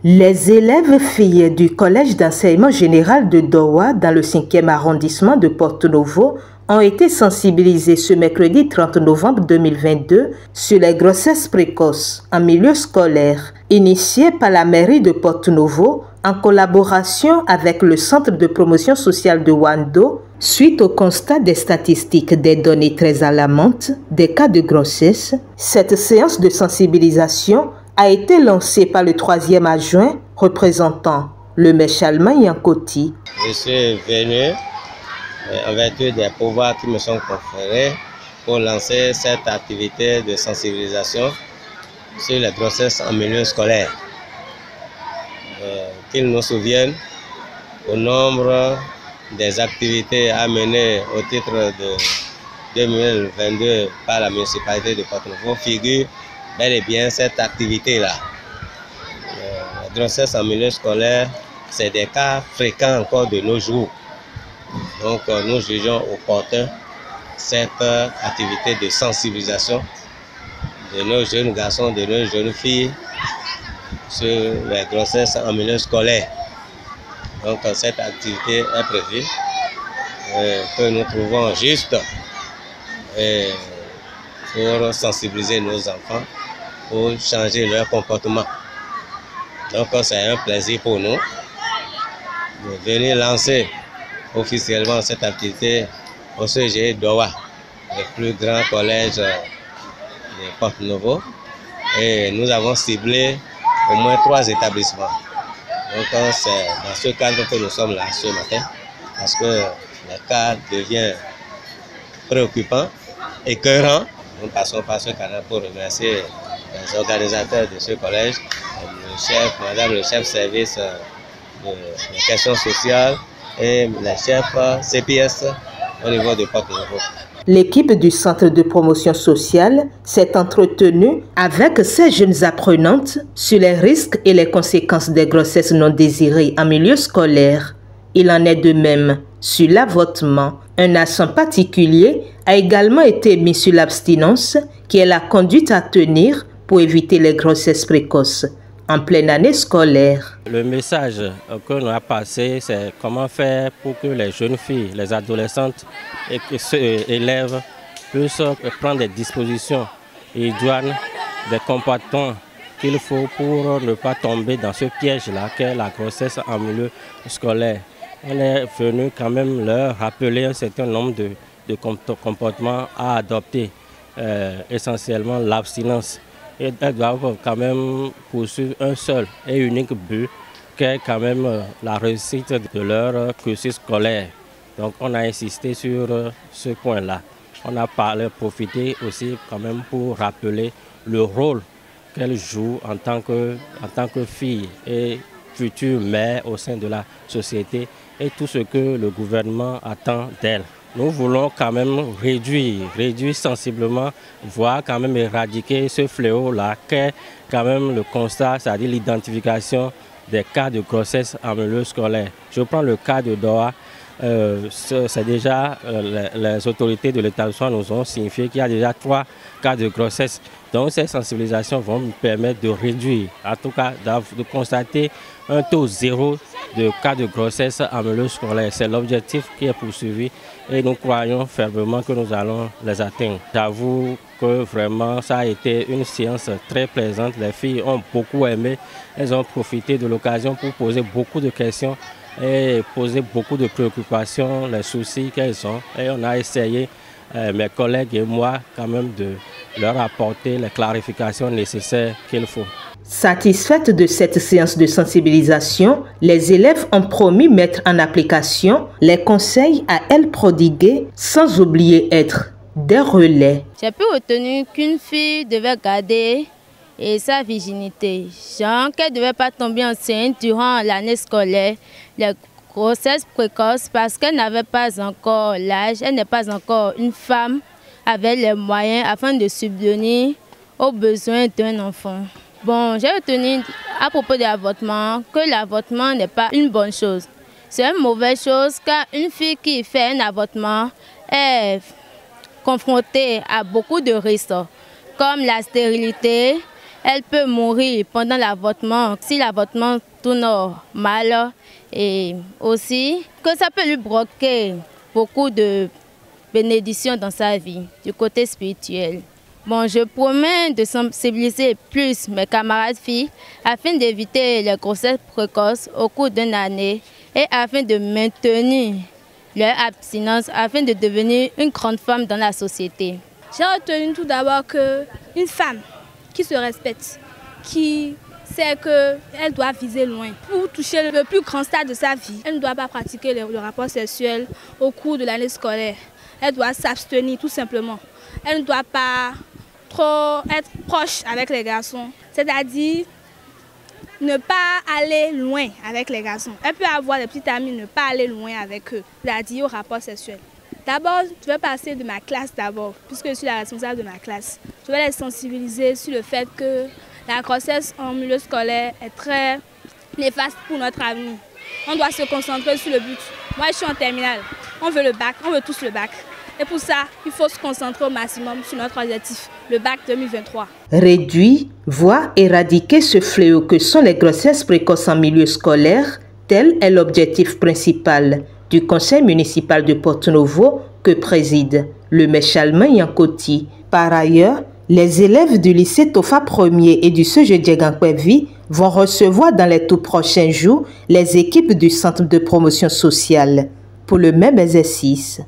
Les élèves filles du Collège d'enseignement général de Dowa dans le 5e arrondissement de Porto-Novo ont été sensibilisées ce mercredi 30 novembre 2022 sur les grossesses précoces en milieu scolaire, initiée par la mairie de Porto-Novo en collaboration avec le Centre de promotion sociale de Wando, suite au constat des statistiques des données très alarmantes des cas de grossesse. Cette séance de sensibilisation a été lancée par le 3e adjoint représentant le maire Chalma Yankoti. Je suis venu en vertu des pouvoirs qui me sont conférés pour lancer cette activité de sensibilisation sur les grossesses en milieu scolaire. Qu'ils nous souviennent au nombre des activités à mener au titre de 2022 par la municipalité de Porto-Novo figure bel et bien cette activité-là. La grossesse en milieu scolaire, c'est des cas fréquents encore de nos jours. Donc nous jugeons opportun cette activité de sensibilisation de nos jeunes garçons, de nos jeunes filles sur les grossesses en milieu scolaire. Donc cette activité est prévue que nous trouvons juste pour sensibiliser nos enfants, pour changer leur comportement. Donc c'est un plaisir pour nous de venir lancer officiellement cette activité au CG Dowa, le plus grand collège de Porto-Novo. Et nous avons ciblé au moins 3 établissements. Donc c'est dans ce cadre que nous sommes là ce matin, parce que le cas devient préoccupant, écœurant. Nous passons par ce canal pour remercier les organisateurs de ce collège, madame le chef service des questions sociales et les chefs CPS au niveau de Porto-Novo. L'équipe du Centre de promotion sociale s'est entretenue avec ces jeunes apprenantes sur les risques et les conséquences des grossesses non désirées en milieu scolaire. Il en est de même sur l'avortement. Un accent particulier a également été mis sur l'abstinence, qui est la conduite à tenir pour éviter les grossesses précoces en pleine année scolaire. Le message que l'on a passé, c'est comment faire pour que les jeunes filles, les adolescentes et élèves puissent prendre des dispositions idoines, des comportements qu'il faut pour ne pas tomber dans ce piège-là qu'est la grossesse en milieu scolaire. On est venu quand même leur rappeler un certain nombre de comportements à adopter, essentiellement l'abstinence. Et elles doivent quand même poursuivre un seul et unique but, qui est quand même la réussite de leur cursus scolaire. Donc on a insisté sur ce point-là. On a profité aussi quand même pour rappeler le rôle qu'elles jouent en tant que fille et future mère au sein de la société et tout ce que le gouvernement attend d'elles. Nous voulons quand même réduire sensiblement, voire quand même éradiquer ce fléau-là, qu'est quand même le constat, c'est-à-dire l'identification des cas de grossesse en milieu scolaire. Je prends le cas de Dowa. C'est déjà les autorités de l'établissement nous ont signifié qu'il y a déjà 3 cas de grossesse. Donc ces sensibilisations vont nous permettre de réduire, en tout cas de constater un taux zéro de cas de grossesse en milieu scolaire. C'est l'objectif qui est poursuivi et nous croyons fermement que nous allons les atteindre. J'avoue que vraiment ça a été une séance très plaisante. Les filles ont beaucoup aimé, elles ont profité de l'occasion pour poser beaucoup de questions et poser beaucoup de préoccupations, les soucis qu'elles ont. Et on a essayé, mes collègues et moi, quand même de leur apporter les clarifications nécessaires qu'il faut. Satisfaites de cette séance de sensibilisation, les élèves ont promis mettre en application les conseils à elles prodigués, sans oublier être des relais. J'ai pu retenir qu'une fille devait garder sa virginité, genre qu'elle ne devait pas tomber enceinte durant l'année scolaire, les grossesses précoces, parce qu'elle n'avait pas encore l'âge, elle n'est pas encore une femme avec les moyens afin de subvenir aux besoins d'un enfant. Bon, j'ai retenu à propos de l'avortement que l'avortement n'est pas une bonne chose. C'est une mauvaise chose car une fille qui fait un avortement est confrontée à beaucoup de risques comme la stérilité, elle peut mourir pendant l'avortement si l'avortement tourne mal, et aussi que ça peut lui bloquer beaucoup de bénédictions dans sa vie, du côté spirituel. Bon, je promets de sensibiliser plus mes camarades filles afin d'éviter les grossesses précoces au cours d'une année et afin de maintenir leur abstinence, afin de devenir une grande femme dans la société. J'ai retenu tout d'abord qu'une femme qui se respecte, qui sait qu'elle doit viser loin pour toucher le plus grand stade de sa vie. Elle ne doit pas pratiquer le rapport sexuel au cours de l'année scolaire. Elle doit s'abstenir tout simplement. Elle ne doit pas trop être proche avec les garçons, c'est-à-dire ne pas aller loin avec les garçons. Elle peut avoir des petits amis, ne pas aller loin avec eux, c'est-à-dire au rapport sexuel. D'abord, je vais passer de ma classe d'abord, puisque je suis la responsable de ma classe. Je vais les sensibiliser sur le fait que la grossesse en milieu scolaire est très néfaste pour notre avenir. On doit se concentrer sur le but. Moi, je suis en terminale. On veut le bac, on veut tous le bac. Et pour ça, il faut se concentrer au maximum sur notre objectif, le bac 2023. Réduire, voire éradiquer ce fléau que sont les grossesses précoces en milieu scolaire, tel est l'objectif principal du conseil municipal de Porto-Novo que préside le maire Chalmin Yankoti. Par ailleurs, les élèves du lycée Tofa 1er et du CEGE Gankwevi vont recevoir dans les tout prochains jours les équipes du centre de promotion sociale pour le même exercice.